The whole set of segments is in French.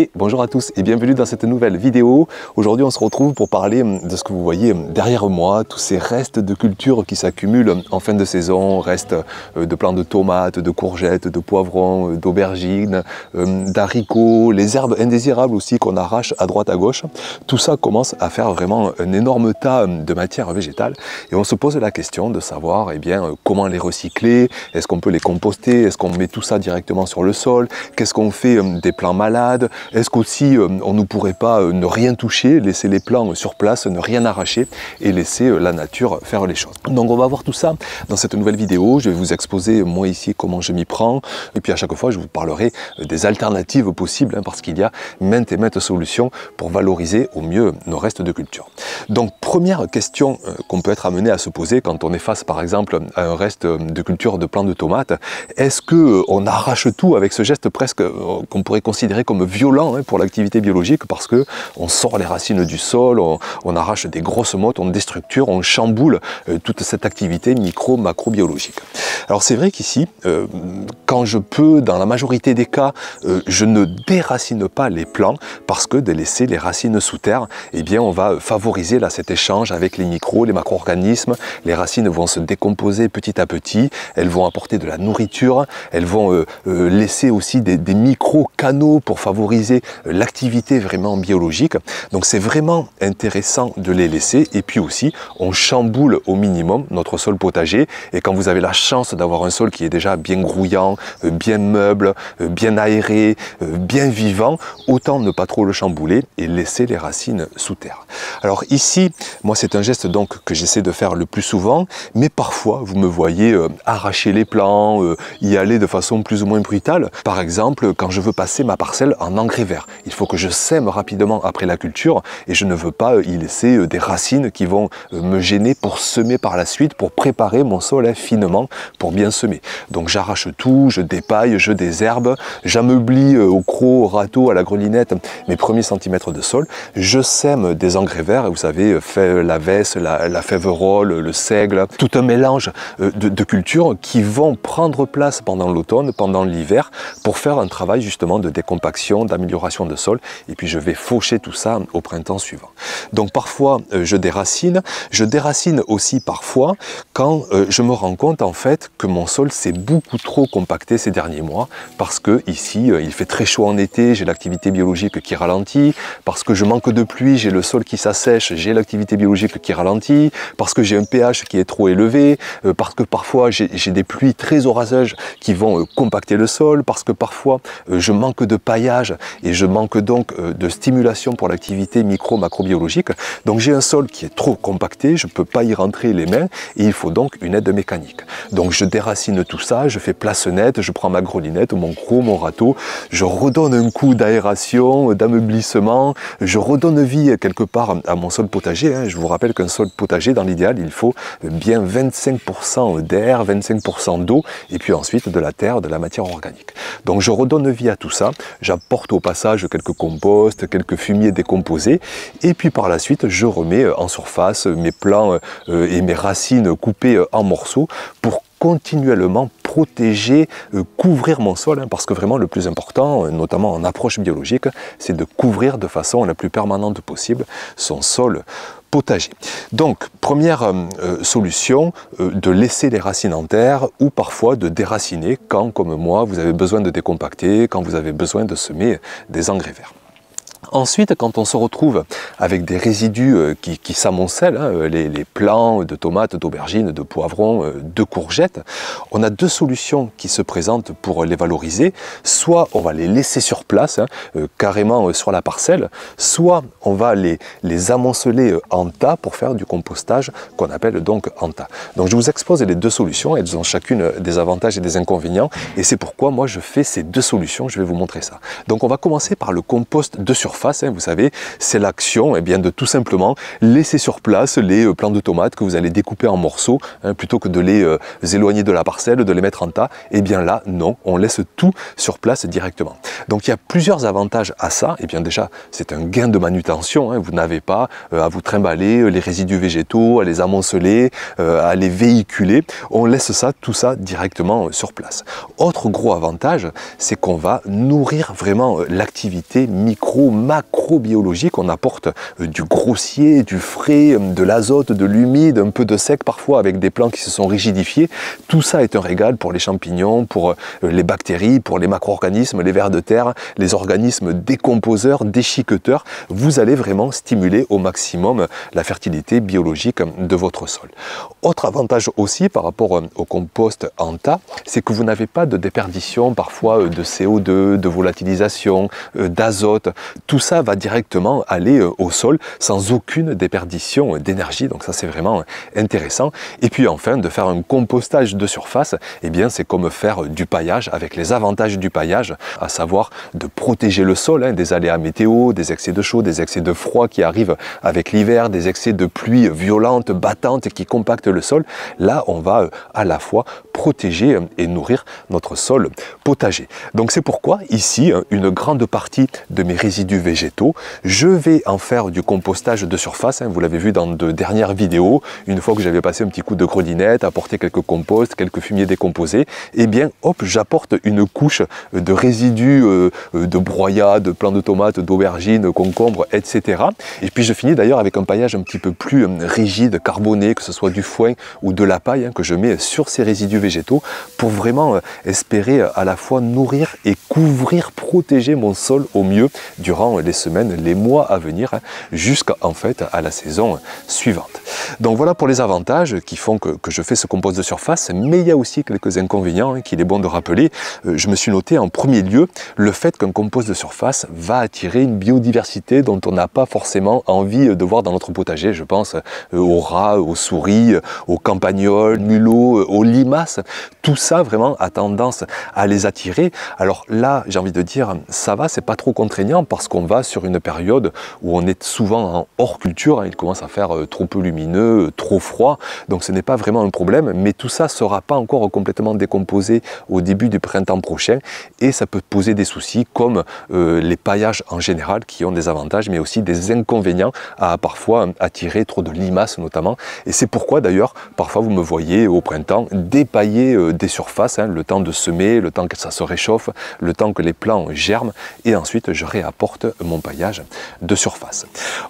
Et bonjour à tous et bienvenue dans cette nouvelle vidéo. Aujourd'hui on se retrouve pour parler de ce que vous voyez derrière moi, tous ces restes de culture qui s'accumulent en fin de saison, restes de plants de tomates, de courgettes, de poivrons, d'aubergines, d'haricots, les herbes indésirables aussi qu'on arrache à droite à gauche. Tout ça commence à faire vraiment un énorme tas de matière végétale et on se pose la question de savoir comment les recycler, est-ce qu'on peut les composter, est-ce qu'on met tout ça directement sur le sol, qu'est-ce qu'on fait des plants malades. Est-ce qu'aussi on ne pourrait pas ne rien toucher, laisser les plants sur place, ne rien arracher et laisser la nature faire les choses. Donc on va voir tout ça dans cette nouvelle vidéo. Je vais vous exposer moi ici comment je m'y prends et puis à chaque fois je vous parlerai des alternatives possibles parce qu'il y a maintes et maintes solutions pour valoriser au mieux nos restes de culture. Donc première question qu'on peut être amené à se poser quand on est face par exemple à un reste de culture de plants de tomates, est-ce qu'on arrache tout avec ce geste presque qu'on pourrait considérer comme violent pour l'activité biologique parce que on sort les racines du sol, on arrache des grosses mottes, on déstructure, on chamboule toute cette activité macrobiologique. Alors c'est vrai qu'ici, quand je peux, dans la majorité des cas, je ne déracine pas les plants parce que de laisser les racines sous terre, on va favoriser là cet échange avec les micros, les macro-organismes. Les racines vont se décomposer petit à petit, elles vont apporter de la nourriture, elles vont laisser aussi des micro-canaux pour favoriser l'activité vraiment biologique. Donc c'est vraiment intéressant de les laisser et puis aussi on chamboule au minimum notre sol potager et quand vous avez la chance d'avoir un sol qui est déjà bien grouillant, bien meuble, bien aéré, bien vivant, autant ne pas trop le chambouler et laisser les racines sous terre. Alors ici, moi c'est un geste donc que j'essaie de faire le plus souvent, mais parfois vous me voyez arracher les plants, y aller de façon plus ou moins brutale. Par exemple, quand je veux passer ma parcelle en engrais vert. Il faut que je sème rapidement après la culture et je ne veux pas y laisser des racines qui vont me gêner pour semer par la suite, pour préparer mon sol finement pour bien semer. Donc j'arrache tout, je dépaille, je désherbe, j'ameublis au croc, au râteau, à la grelinette mes premiers centimètres de sol. Je sème des engrais verts, vous savez, la vesse, la féverolle, le seigle, tout un mélange de cultures qui vont prendre place pendant l'automne, pendant l'hiver, pour faire un travail justement de décompaction, d'amélioration de sol, et puis je vais faucher tout ça au printemps suivant. Donc parfois je déracine aussi parfois quand je me rends compte en fait que mon sol s'est beaucoup trop compacté ces derniers mois, parce que ici il fait très chaud en été, j'ai l'activité biologique qui ralentit, parce que je manque de pluie, j'ai le sol qui s'assèche, j'ai l'activité biologique qui ralentit, parce que j'ai un pH qui est trop élevé, parce que parfois j'ai des pluies très orageuses qui vont compacter le sol, parce que parfois je manque de paillage et je manque donc de stimulation pour l'activité macrobiologique. Donc j'ai un sol qui est trop compacté, je ne peux pas y rentrer les mains et il faut donc une aide mécanique. Donc je déracine tout ça, je fais place nette, je prends ma grelinette, mon croc, mon râteau, je redonne un coup d'aération, d'ameublissement, je redonne vie quelque part à mon sol potager. Je vous rappelle qu'un sol potager, dans l'idéal, il faut bien 25% d'air, 25% d'eau et puis ensuite de la terre, de la matière organique. Donc je redonne vie à tout ça, j'apporte au passage quelques composts, quelques fumiers décomposés et puis par la suite je remets en surface mes plants et mes racines coupées en morceaux pour continuellement protéger, couvrir mon sol, parce que vraiment le plus important, notamment en approche biologique, c'est de couvrir de façon la plus permanente possible son sol potager. Donc, première solution, de laisser les racines en terre ou parfois de déraciner quand, comme moi, vous avez besoin de décompacter, quand vous avez besoin de semer des engrais verts. Ensuite, quand on se retrouve avec des résidus qui s'amoncellent, les plants de tomates, d'aubergines, de poivrons, de courgettes, on a deux solutions qui se présentent pour les valoriser. Soit on va les laisser sur place, carrément sur la parcelle, soit on va les amonceler en tas pour faire du compostage qu'on appelle donc en tas. Donc je vous expose les deux solutions, elles ont chacune des avantages et des inconvénients et c'est pourquoi moi je fais ces deux solutions, je vais vous montrer ça. Donc on va commencer par le compost de surface. surface, hein, vous savez, c'est l'action de tout simplement laisser sur place les plants de tomates que vous allez découper en morceaux, hein, plutôt que de les éloigner de la parcelle, de les mettre en tas. Et bien là, non, on laisse tout sur place directement. Donc il y a plusieurs avantages à ça. Et bien déjà, c'est un gain de manutention, hein, vous n'avez pas à vous trimballer les résidus végétaux, à les amonceler, à les véhiculer. On laisse tout ça directement sur place. Autre gros avantage, c'est qu'on va nourrir vraiment l'activité micro-macrobiologique. On apporte du grossier, du frais, de l'azote, de l'humide, un peu de sec parfois avec des plants qui se sont rigidifiés. Tout ça est un régal pour les champignons, pour les bactéries, pour les macro-organismes, les vers de terre, les organismes décomposeurs, déchiqueteurs. Vous allez vraiment stimuler au maximum la fertilité biologique de votre sol. Autre avantage aussi par rapport au compost en tas, c'est que vous n'avez pas de déperdition parfois de CO2, de volatilisation, d'azote. Tout ça va directement aller au sol sans aucune déperdition d'énergie. Donc ça c'est vraiment intéressant. Et puis enfin, de faire un compostage de surface, eh bien c'est comme faire du paillage avec les avantages du paillage, à savoir de protéger le sol hein, des aléas météo, des excès de chaud, des excès de froid qui arrivent avec l'hiver, des excès de pluie violentes, battantes qui compactent le sol. Là, on va à la fois protéger et nourrir notre sol potager. Donc c'est pourquoi ici, une grande partie de mes résidus végétaux, je vais en faire du compostage de surface. Hein, vous l'avez vu dans de dernières vidéos, une fois que j'avais passé un petit coup de gredinette, apporté quelques composts, quelques fumiers décomposés, et bien hop, j'apporte une couche de résidus de broyat, de plants de tomates, d'aubergines, concombres, etc. Et puis je finis d'ailleurs avec un paillage un petit peu plus rigide, carboné, que ce soit du foin ou de la paille, hein, que je mets sur ces résidus végétaux pour vraiment espérer à la fois nourrir et couvrir, protéger mon sol au mieux durant les semaines, les mois à venir, hein, jusqu'à en fait à la saison suivante. Donc voilà pour les avantages qui font que je fais ce compost de surface, mais il y a aussi quelques inconvénients hein, qu'il est bon de rappeler. Je me suis noté en premier lieu le fait qu'un compost de surface va attirer une biodiversité dont on n'a pas forcément envie de voir dans notre potager. Je pense aux rats, aux souris, aux campagnols, mulots, aux limaces. Tout ça vraiment a tendance à les attirer. Alors là, j'ai envie de dire, ça va, c'est pas trop contraignant parce qu'on va sur une période où on est souvent en hors culture. Hein, il commence à faire trop peu lumineux, trop froid. Donc ce n'est pas vraiment un problème, mais tout ça ne sera pas encore complètement décomposé au début du printemps prochain et ça peut poser des soucis comme les paillages en général qui ont des avantages mais aussi des inconvénients à parfois attirer trop de limaces notamment. Et c'est pourquoi d'ailleurs parfois vous me voyez au printemps dépailler des surfaces, hein, le temps de semer, le temps que ça se réchauffe, le temps que les plants germent et ensuite je réapporte mon paillage de surface.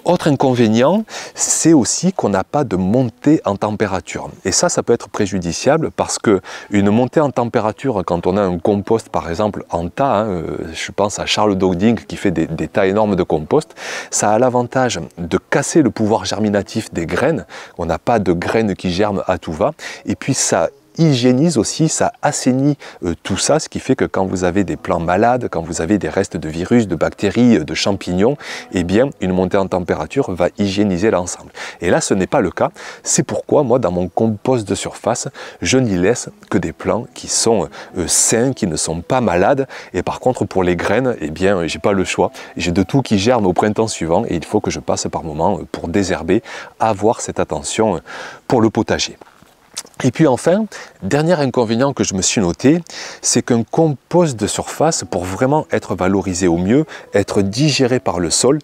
Autre inconvénient, c'est aussi qu'on n'a pas de montée en température. Et ça peut être préjudiciable parce que une montée en température quand on a un compost par exemple en tas, hein, je pense à Charles Dowding qui fait des tas énormes de compost, ça a l'avantage de casser le pouvoir germinatif des graines. On n'a pas de graines qui germent à tout va et puis ça hygiénise aussi, ça assainit tout ça, ce qui fait que quand vous avez des plants malades, quand vous avez des restes de virus, de bactéries, de champignons, eh bien une montée en température va hygiéniser l'ensemble. Et là ce n'est pas le cas, c'est pourquoi moi dans mon compost de surface, je n'y laisse que des plants qui sont sains, qui ne sont pas malades, et par contre pour les graines, eh bien j'ai pas le choix, j'ai de tout qui germe au printemps suivant et il faut que je passe par moment pour désherber, avoir cette attention pour le potager. Et puis enfin, dernier inconvénient que je me suis noté, c'est qu'un compost de surface, pour vraiment être valorisé au mieux, être digéré par le sol,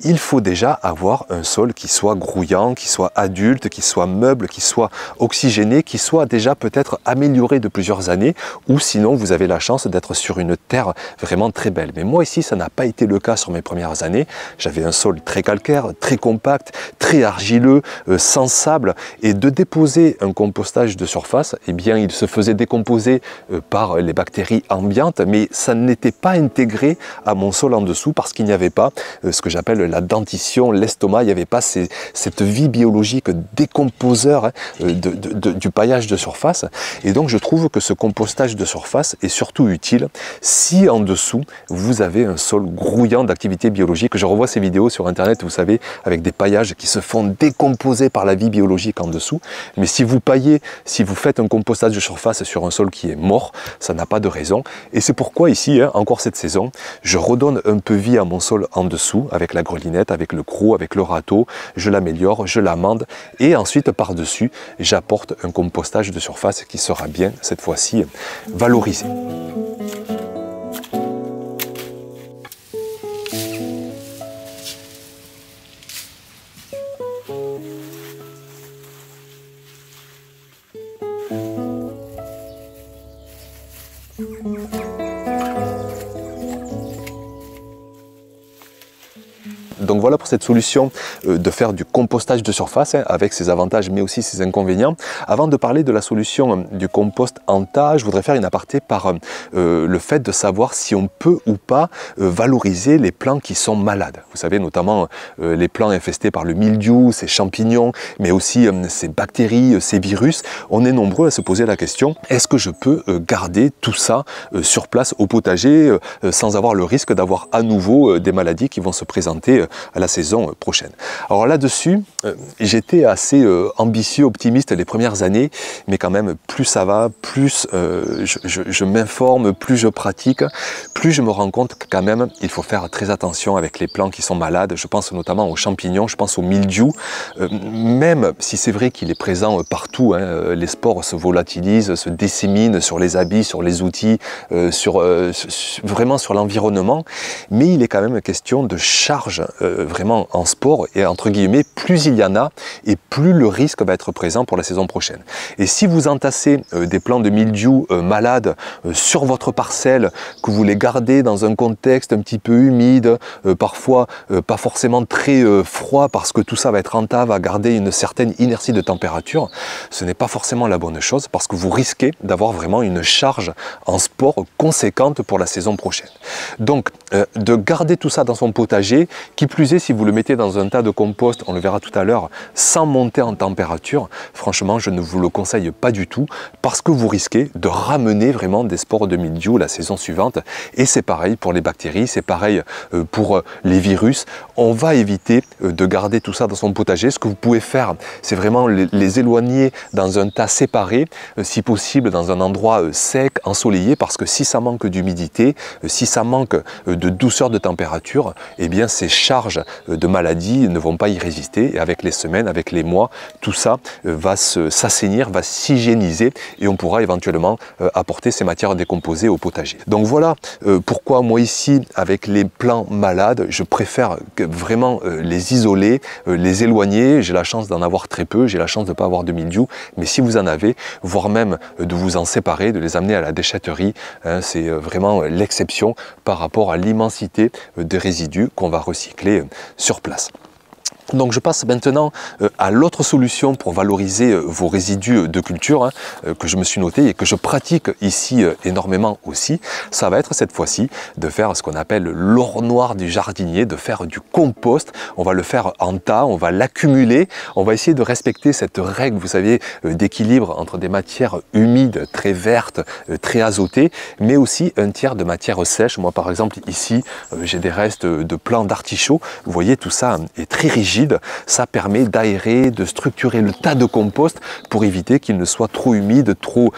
il faut déjà avoir un sol qui soit grouillant, qui soit adulte, qui soit meuble, qui soit oxygéné, qui soit déjà peut-être amélioré de plusieurs années, ou sinon vous avez la chance d'être sur une terre vraiment très belle. Mais moi ici, ça n'a pas été le cas sur mes premières années. J'avais un sol très calcaire, très compact, très argileux, sans sable, et de déposer un compostage de surface, eh bien il se faisait décomposer par les bactéries ambiantes, mais ça n'était pas intégré à mon sol en dessous parce qu'il n'y avait pas ce que j'appelle la dentition, l'estomac, il n'y avait pas cette vie biologique décomposeur hein, du paillage de surface. Et donc je trouve que ce compostage de surface est surtout utile si en dessous vous avez un sol grouillant d'activité biologique. Je revois ces vidéos sur internet, vous savez, avec des paillages qui se font décomposer par la vie biologique en dessous. Mais si vous paillez Si vous faites un compostage de surface sur un sol qui est mort, ça n'a pas de raison. Et c'est pourquoi ici, encore cette saison, je redonne un peu vie à mon sol en dessous, avec la grelinette, avec le croc, avec le râteau. Je l'améliore, je l'amende et ensuite par-dessus, j'apporte un compostage de surface qui sera bien, cette fois-ci, valorisé. Donc voilà pour cette solution de faire du compostage de surface avec ses avantages mais aussi ses inconvénients. Avant de parler de la solution du compost en tas, je voudrais faire une aparté par le fait de savoir si on peut ou pas valoriser les plants qui sont malades. Vous savez notamment les plants infestés par le mildiou, ces champignons, mais aussi ces bactéries, ces virus. On est nombreux à se poser la question, est-ce que je peux garder tout ça sur place au potager sans avoir le risque d'avoir à nouveau des maladies qui vont se présenter à la saison prochaine. Alors là-dessus, j'étais assez ambitieux, optimiste les premières années, mais quand même, plus ça va, plus je m'informe, plus je pratique, plus je me rends compte que quand même, il faut faire très attention avec les plants qui sont malades. Je pense notamment aux champignons, je pense au mildiou. Même si c'est vrai qu'il est présent partout, hein, les spores se volatilisent, se disséminent sur les habits, sur les outils, vraiment sur l'environnement, mais il est quand même question de charge vraiment en sport et entre guillemets, plus il y en a et plus le risque va être présent pour la saison prochaine. Et si vous entassez des plants de mildiou malades sur votre parcelle, que vous les gardez dans un contexte un petit peu humide, parfois pas forcément très froid parce que tout ça va être entave à garder une certaine inertie de température, ce n'est pas forcément la bonne chose parce que vous risquez d'avoir vraiment une charge en sport conséquente pour la saison prochaine. Donc de garder tout ça dans son potager, qui plus est si vous le mettez dans un tas de compost, on le verra tout à l'heure, sans monter en température, franchement je ne vous le conseille pas du tout parce que vous risquez de ramener vraiment des spores de mildiou la saison suivante et c'est pareil pour les bactéries, c'est pareil pour les virus. On va éviter de garder tout ça dans son potager. Ce que vous pouvez faire, c'est vraiment les éloigner dans un tas séparé, si possible dans un endroit sec, ensoleillé, parce que si ça manque d'humidité, si ça manque de douceur de température, eh bien ces charges de maladies ne vont pas y résister et avec les semaines, avec les mois, tout ça va s'assainir, va s'hygiéniser et on pourra éventuellement apporter ces matières décomposées au potager. Donc voilà pourquoi moi ici, avec les plants malades, je préfère vraiment les isoler, les éloigner. J'ai la chance d'en avoir très peu, j'ai la chance de ne pas avoir de mildiou, mais si vous en avez, voire même de vous en séparer, de les amener à la déchetterie, hein, c'est vraiment l'exception par rapport à l'immensité des résidus qu'on va recycler sur place. Donc je passe maintenant à l'autre solution pour valoriser vos résidus de culture hein, que je me suis noté et que je pratique ici énormément aussi. Ça va être cette fois-ci de faire ce qu'on appelle l'ornoir du jardinier, de faire du compost. On va le faire en tas, on va l'accumuler, on va essayer de respecter cette règle, vous savez, d'équilibre entre des matières humides, très vertes, très azotées, mais aussi un tiers de matière sèche. Moi par exemple ici, j'ai des restes de plants d'artichaut. Vous voyez, tout ça est très rigide. Ça permet d'aérer, de structurer le tas de compost pour éviter qu'il ne soit trop humide, trop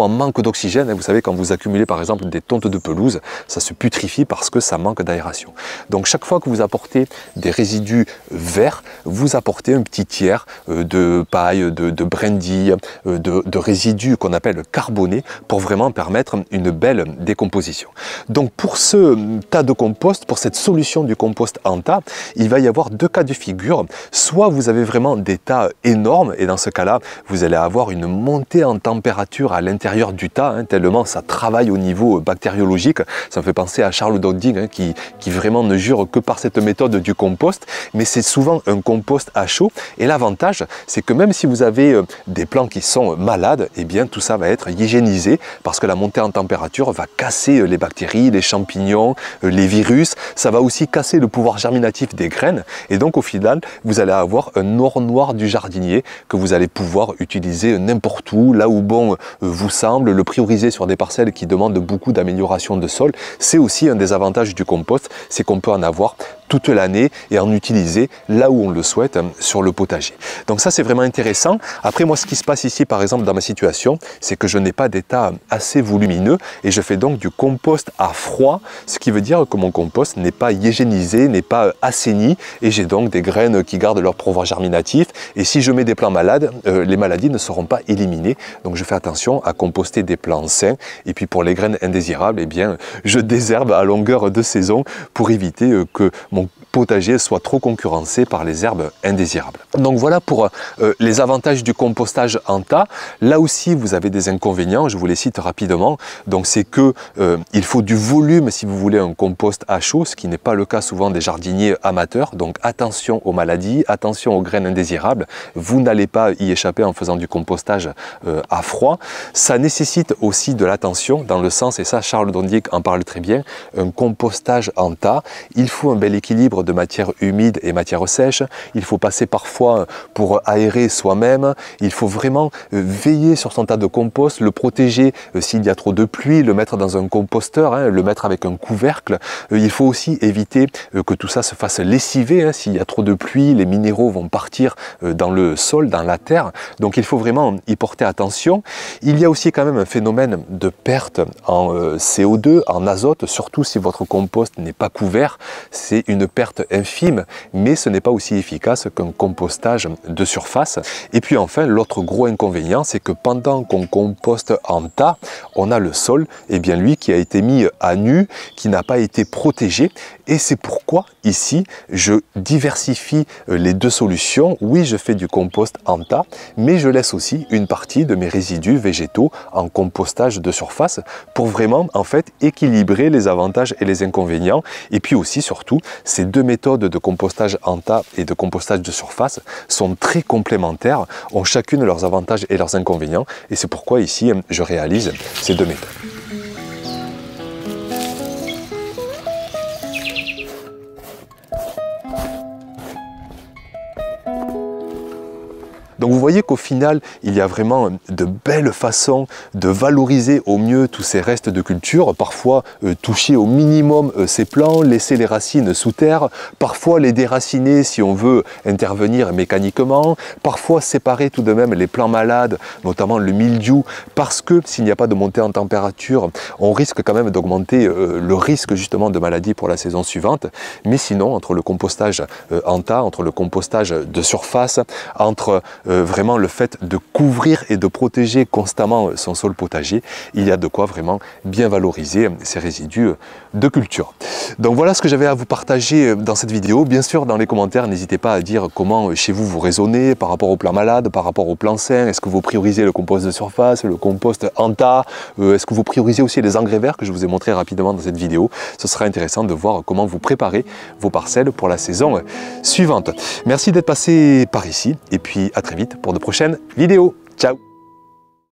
en manque d'oxygène. Vous savez, quand vous accumulez par exemple des tontes de pelouse, ça se putrifie parce que ça manque d'aération. Donc chaque fois que vous apportez des résidus verts, vous apportez un petit tiers de paille, de brindilles, de résidus qu'on appelle carbonés pour vraiment permettre une belle décomposition. Donc pour ce tas de compost, pour cette solution du compost en tas, il va y avoir deux cas de figure. Soit vous avez vraiment des tas énormes et dans ce cas-là, vous allez avoir une montée en température à l'intérieur du tas, hein, tellement ça travaille au niveau bactériologique. Ça me fait penser à Charles Doding hein, qui vraiment ne jure que par cette méthode du compost, mais c'est souvent un compost à chaud. Et l'avantage, c'est que même si vous avez des plants qui sont malades, eh bien tout ça va être hygiénisé parce que la montée en température va casser les bactéries, les champignons, les virus. Ça va aussi casser le pouvoir germinatif des graines. Et donc au final, vous allez avoir un ornoir du jardinier que vous allez pouvoir utiliser n'importe où, là où bon vous semble, le prioriser sur des parcelles qui demandent beaucoup d'amélioration de sol. C'est aussi un des avantages du compost, c'est qu'on peut en avoir toute l'année et en utiliser là où on le souhaite sur le potager. Donc ça, c'est vraiment intéressant. Après, moi, ce qui se passe ici, par exemple, dans ma situation, c'est que je n'ai pas d'état assez volumineux et je fais donc du compost à froid, ce qui veut dire que mon compost n'est pas hygiénisé, n'est pas assaini et j'ai donc des graines qui gardent leur pouvoir germinatif. Et si je mets des plants malades, les maladies ne seront pas éliminées. Donc je fais attention à composter des plants sains. Et puis pour les graines indésirables, eh bien, je désherbe à longueur de saison pour éviter que mon potager soit trop concurrencé par les herbes indésirables. Donc voilà pour les avantages du compostage en tas. Là aussi, vous avez des inconvénients, je vous les cite rapidement. Donc c'est que il faut du volume si vous voulez un compost à chaud, ce qui n'est pas le cas souvent des jardiniers amateurs. Donc attention aux maladies, attention aux graines indésirables. Vous n'allez pas y échapper en faisant du compostage à froid. Ça nécessite aussi de l'attention dans le sens, et ça Charles Dondic en parle très bien, un compostage en tas. Il faut un bel équilibre de matière humide et matière sèche. Il faut passer parfois pour aérer soi-même. Il faut vraiment veiller sur son tas de compost, le protéger s'il y a trop de pluie, le mettre dans un composteur, le mettre avec un couvercle. Il faut aussi éviter que tout ça se fasse lessiver. S'il y a trop de pluie, les minéraux vont partir dans le sol, dans la terre. Donc il faut vraiment y porter attention. Il y a aussi quand même un phénomène de perte en CO2, en azote, surtout si votre compost n'est pas couvert. C'est une perte infime, mais ce n'est pas aussi efficace qu'un compostage de surface. Et puis enfin, l'autre gros inconvénient, c'est que pendant qu'on composte en tas, on a le sol, et bien lui qui a été mis à nu, qui n'a pas été protégé. Et c'est pourquoi ici, je diversifie les deux solutions. Oui, je fais du compost en tas, mais je laisse aussi une partie de mes résidus végétaux en compostage de surface pour vraiment en fait équilibrer les avantages et les inconvénients. Et puis aussi surtout, ces deux méthodes de compostage en tas et de compostage de surface sont très complémentaires, ont chacune leurs avantages et leurs inconvénients, et c'est pourquoi ici je réalise ces deux méthodes. Donc vous voyez qu'au final, il y a vraiment de belles façons de valoriser au mieux tous ces restes de culture, parfois toucher au minimum ces plants, laisser les racines sous terre, parfois les déraciner si on veut intervenir mécaniquement, parfois séparer tout de même les plants malades, notamment le mildiou, parce que s'il n'y a pas de montée en température, on risque quand même d'augmenter le risque justement de maladie pour la saison suivante. Mais sinon, entre le compostage en tas, entre le compostage de surface, entre vraiment le fait de couvrir et de protéger constamment son sol potager, il y a de quoi vraiment bien valoriser ces résidus de culture. Donc voilà ce que j'avais à vous partager dans cette vidéo. Bien sûr, dans les commentaires, n'hésitez pas à dire comment chez vous vous raisonnez par rapport aux plants malades, par rapport aux plants sains. Est-ce que vous priorisez le compost de surface, le compost en tas? Est-ce que vous priorisez aussi les engrais verts que je vous ai montré rapidement dans cette vidéo? Ce sera intéressant de voir comment vous préparez vos parcelles pour la saison suivante. Merci d'être passé par ici et puis à très vite pour de prochaines vidéos. Ciao!